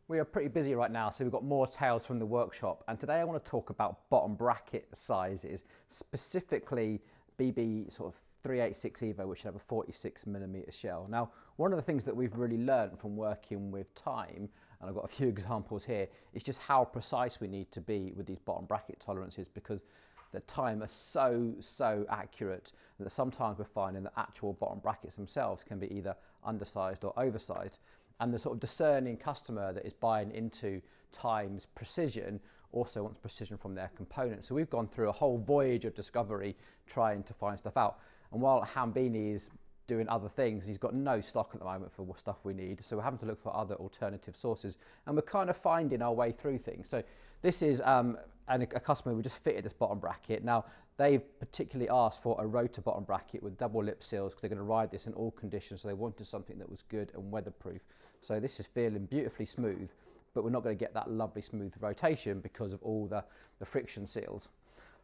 We are pretty busy right now, so we've got more tales from the workshop, and today I want to talk about bottom bracket sizes, specifically BB386evo, which have a 46mm shell. Now, one of the things that we've really learned from working with time, and I've got a few examples here, is just how precise we need to be with these bottom bracket tolerances, because the time are so accurate that sometimes we're finding that actual bottom brackets themselves can be either undersized or oversized. And the sort of discerning customer that is buying into time's precision also wants precision from their components. So we've gone through a whole voyage of discovery trying to find stuff out. And while Hambini is doing other things, he's got no stock at the moment for stuff we need. So we're having to look for other alternative sources. And we're kind of finding our way through things. So this is a customer who just fitted this bottom bracket. Now, they've particularly asked for a rotor bottom bracket with double lip seals because they're going to ride this in all conditions. So they wanted something that was good and weatherproof. So this is feeling beautifully smooth, but we're not going to get that lovely smooth rotation because of all the friction seals.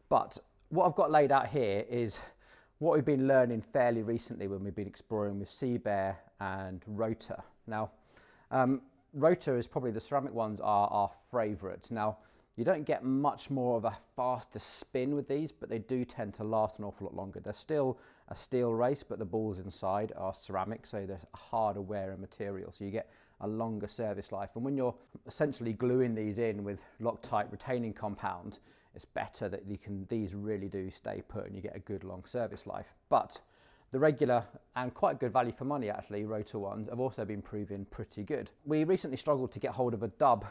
But what I've got laid out here is what we've been learning fairly recently when we've been exploring with Seabear and Rotor. Now, Rotor is probably, the ceramic ones are our favourite. Now, you don't get much more of a faster spin with these, but they do tend to last an awful lot longer. They're still a steel race, but the balls inside are ceramic, so they're a harder wearing material, so you get a longer service life. And when you're essentially gluing these in with Loctite retaining compound, it's better that these really do stay put and you get a good long service life. But the regular and quite good value for money, actually, Rotor ones have also been proving pretty good. We recently struggled to get hold of a dub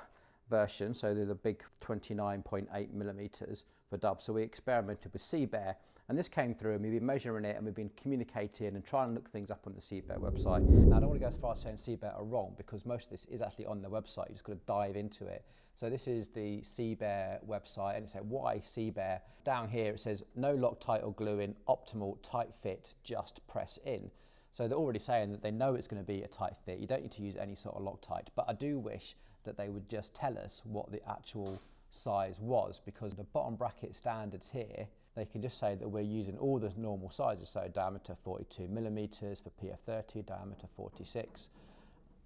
version, so they're the big 29.8mm for dub. So we experimented with Seabear, and this came through, and we've been measuring it, and we've been communicating and trying to look things up on the Seabear website. Now, I don't want to go as far as saying Seabear are wrong, because most of this is actually on their website. You just got to dive into it. So this is the Seabear website, and it says, why Seabear? Down here it says, no Loctite or glue in, optimal, tight fit, just press in. So they're already saying that they know it's going to be a tight fit. You don't need to use any sort of Loctite, but I do wish that they would just tell us what the actual size was, because the bottom bracket standards here, they can just say that we're using all the normal sizes, so diameter 42mm for PF30, diameter 46,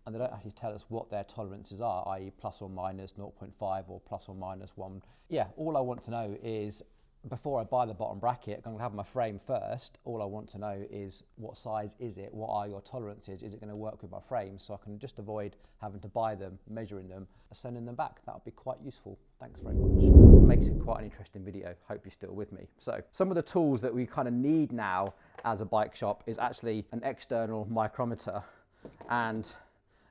and they don't actually tell us what their tolerances are, i.e. plus or minus 0.5 or plus or minus 1. Yeah, all I want to know is, before I buy the bottom bracket, I'm going to have my frame first. All I want to know is, what size is it? What are your tolerances? Is it going to work with my frame? So I can just avoid having to buy them, measuring them, sending them back. That would be quite useful. Thanks very much. Makes it quite an interesting video. Hope you're still with me. So some of the tools that we kind of need now as a bike shop is actually an external micrometer and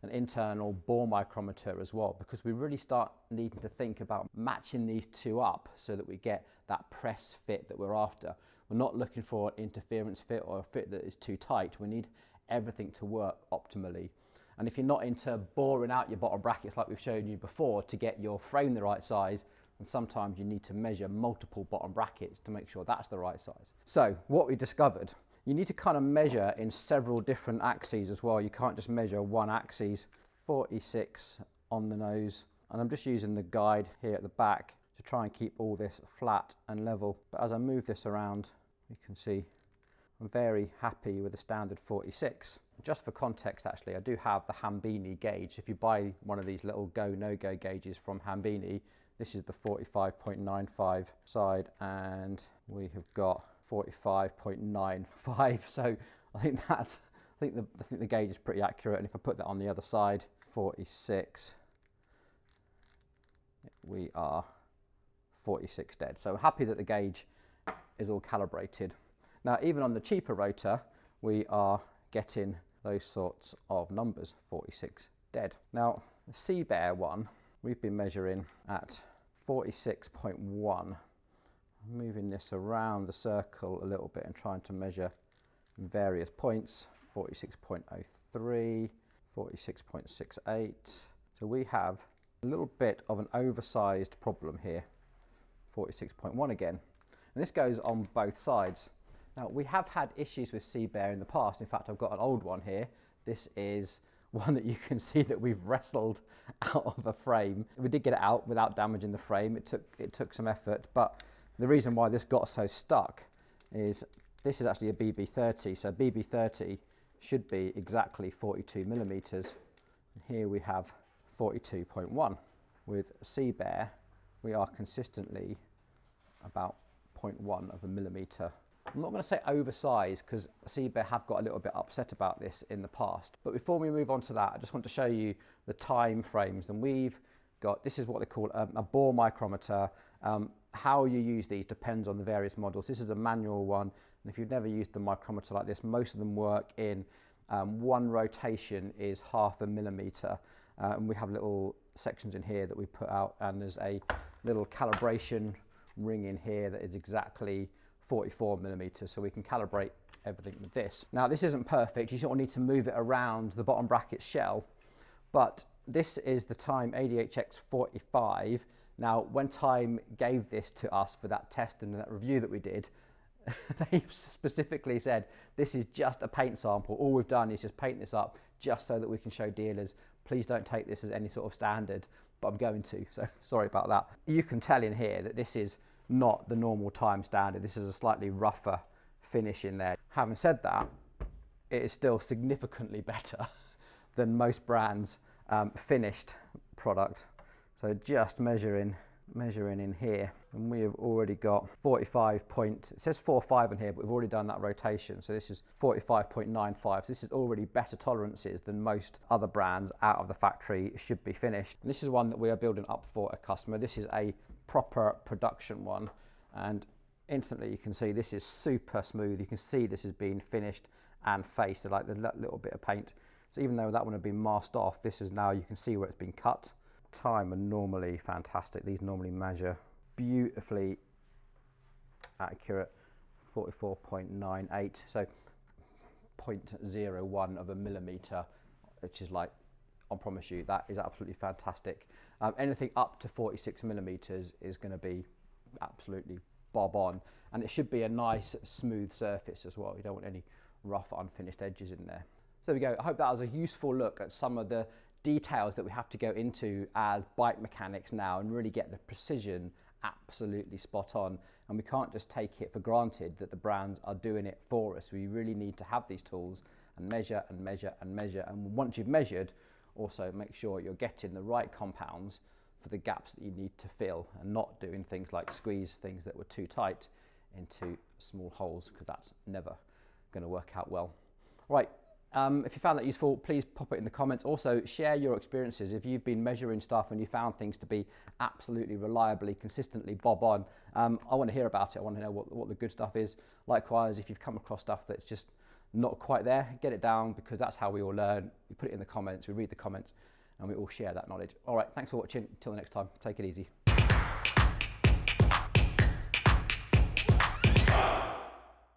an internal bore micrometer as well, because we really start needing to think about matching these two up so that we get that press fit that we're after. We're not looking for an interference fit or a fit that is too tight. We need everything to work optimally. And if you're not into boring out your bottom brackets like we've shown you before to get your frame the right size, and sometimes you need to measure multiple bottom brackets to make sure that's the right size. So what we discovered, you need to kind of measure in several different axes as well. You can't just measure one axis. 46 on the nose, and I'm just using the guide here at the back to try and keep all this flat and level. But as I move this around, you can see I'm very happy with the standard 46. Just for context, actually, I do have the Hambini gauge. If you buy one of these little go, no-go gauges from Hambini, this is the 45.95 side, and we have got 45.95. So I think the gauge is pretty accurate. And if I put that on the other side, 46, we are 46 dead. So happy that the gauge is all calibrated. Now, even on the cheaper rotor, we are getting those sorts of numbers, 46 dead. Now, the Seabear one, we've been measuring at 46.1. Moving this around the circle a little bit and trying to measure various points, 46.03, 46.68. So we have a little bit of an oversized problem here, 46.1 again. And this goes on both sides. Now, we have had issues with Seabear in the past. In fact, I've got an old one here. This is one that you can see that we've wrestled out of a frame. We did get it out without damaging the frame. It took some effort, but the reason why this got so stuck is this is actually a BB30. So BB30 should be exactly 42mm. And here we have 42.1. With Sea Bear, we are consistently about 0.1 of a millimetre. I'm not going to say oversized because Sea Bear have got a little bit upset about this in the past. But before we move on to that, I just want to show you the time frames. And we've got, this is what they call a bore micrometer. How you use these depends on the various models. This is a manual one, and if you've never used a micrometer like this, most of them work in one rotation is 0.5 millimetre. And we have little sections in here that we put out, and there's a little calibration ring in here that is exactly 44 millimeters, so we can calibrate everything with this. Now this isn't perfect, you sort of need to move it around the bottom bracket shell, but this is the Time ADHX 45. Now when Time gave this to us for that test and that review that we did, they specifically said this is just a paint sample. All we've done is just paint this up just so that we can show dealers, please don't take this as any sort of standard, but I'm going to, so sorry about that. You can tell in here that this is not the normal Time standard. This is a slightly rougher finish in there. Having said that, it is still significantly better than most brands' finished product. So just measuring in here, and we have already got 45 point, it says 45 in here, but we've already done that rotation. So this is 45.95. So this is already better tolerances than most other brands out of the factory should be finished. And this is one that we are building up for a customer. This is a proper production one, and instantly you can see this is super smooth. You can see this has been finished and faced, so like the little bit of paint. So even though that one had been masked off, this is now, you can see where it's been cut. Time are normally fantastic. These normally measure beautifully accurate, 44.98, so 0.01 of a millimetre, which is like, I promise you, that is absolutely fantastic. Anything up to 46 millimetres is going to be absolutely bob on, and it should be a nice smooth surface as well. You don't want any rough unfinished edges in there. So there we go. I hope that was a useful look at some of the details that we have to go into as bike mechanics now and really get the precision absolutely spot on. And we can't just take it for granted that the brands are doing it for us. We really need to have these tools and measure and measure and measure. And once you've measured, also make sure you're getting the right compounds for the gaps that you need to fill, and not doing things like squeeze things that were too tight into small holes, because that's never going to work out well. Right. If you found that useful, please pop it in the comments. Also, share your experiences. If you've been measuring stuff and you found things to be absolutely reliably, consistently bob on, I want to hear about it. I want to know what the good stuff is. Likewise, if you've come across stuff that's just not quite there, get it down, because that's how we all learn. We put it in the comments, we read the comments, and we all share that knowledge. All right, thanks for watching. Until the next time, take it easy.